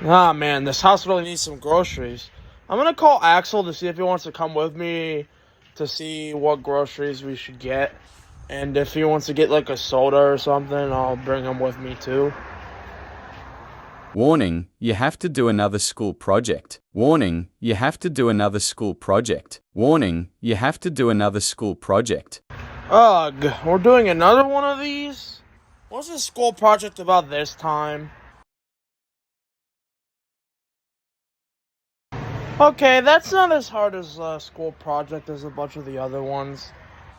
Ah, man, this house really needs some groceries. I'm gonna call Axel to see if he wants to come with me to see what groceries we should get. And if he wants to get like a soda or something, I'll bring him with me too. Warning, you have to do another school project. Warning, you have to do another school project. Warning, you have to do another school project. Ugh, we're doing another one of these? What's this school project about this time? Okay, that's not as hard as a school project as a bunch of the other ones.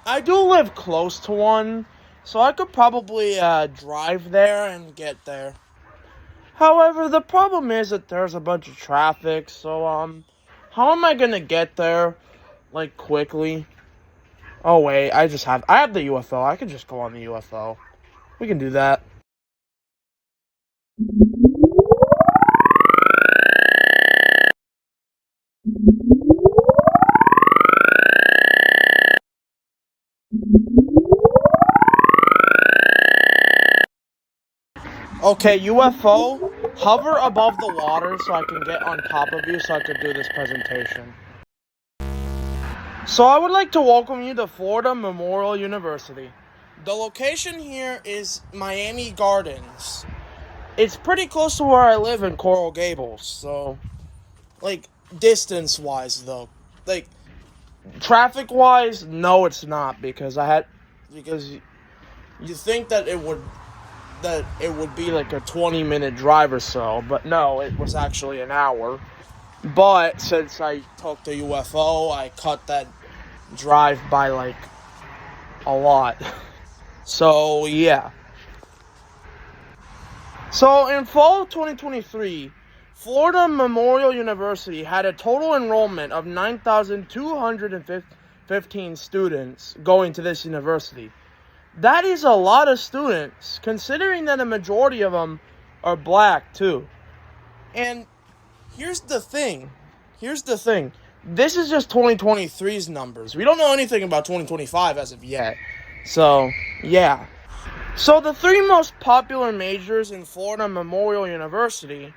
I do live close to one, so I could probably drive there and get there. However, the problem is that there's a bunch of traffic, so how am I gonna get there like quickly? Oh wait, I have the UFO. I could just go on the UFO. We can do that. Okay, UFO, hover above the water so I can get on top of you so I could do this presentation. So I would like to welcome you to Florida Memorial University. The location here is Miami Gardens. It's pretty close to where I live in Coral Gables, so like distance-wise though. Like traffic-wise, no it's not because you think that it would be like a 20-minute drive or so, but no, it was actually an hour. But since I took the UFO, I cut that drive by like a lot. So, yeah. So, in fall of 2023, Florida Memorial University had a total enrollment of 9,215 students going to this university. That is a lot of students, considering that a majority of them are black, too. And here's the thing. This is just 2023's numbers. We don't know anything about 2025 as of yet. So, yeah. So, the three most popular majors in Florida Memorial University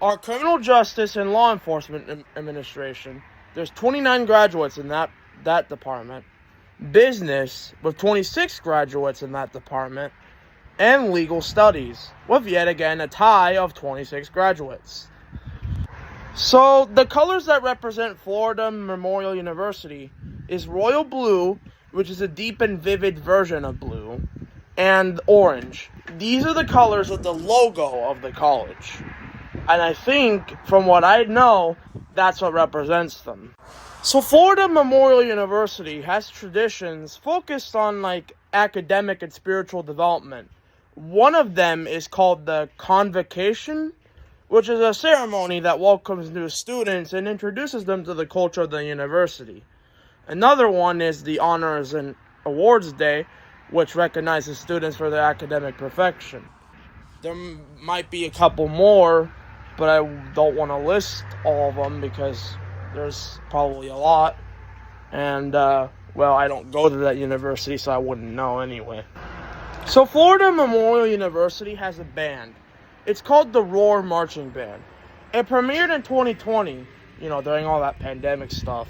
are criminal justice and law enforcement administration. There's 29 graduates in that department. Business, with 26 graduates in that department. And legal studies, with yet again a tie of 26 graduates. So, the colors that represent Florida Memorial University is royal blue, which is a deep and vivid version of blue, and orange. These are the colors of the logo of the college. And I think, from what I know, that's what represents them. So Florida Memorial University has traditions focused on like academic and spiritual development. One of them is called the Convocation, which is a ceremony that welcomes new students and introduces them to the culture of the university. Another one is the Honors and Awards Day, which recognizes students for their academic perfection. There might be a couple more, but I don't want to list all of them because there's probably a lot. And, well, I don't go to that university, so I wouldn't know anyway. So Florida Memorial University has a band. It's called the Roar Marching Band. It premiered in 2020, during all that pandemic stuff.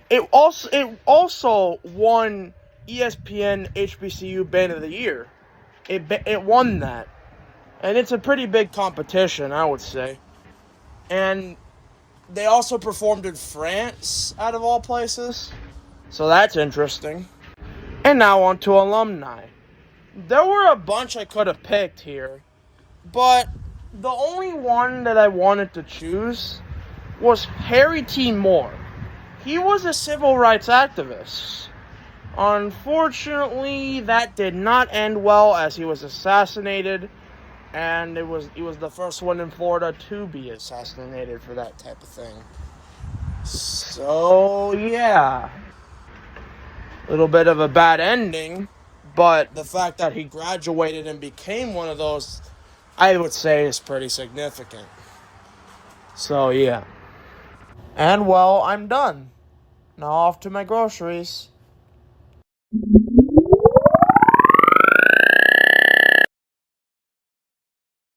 It also won ESPN HBCU Band of the Year. It won that. And it's a pretty big competition, I would say. And they also performed in France, out of all places. So that's interesting. And now on to alumni. There were a bunch I could have picked here, but the only one that I wanted to choose was Harry T. Moore. He was a civil rights activist. Unfortunately, that did not end well as he was assassinated, and he was the first one in Florida to be assassinated for that type of thing. So, yeah. A little bit of a bad ending, but the fact that he graduated and became one of those, I would say, is pretty significant. So, yeah. And, well, I'm done. Now off to my groceries.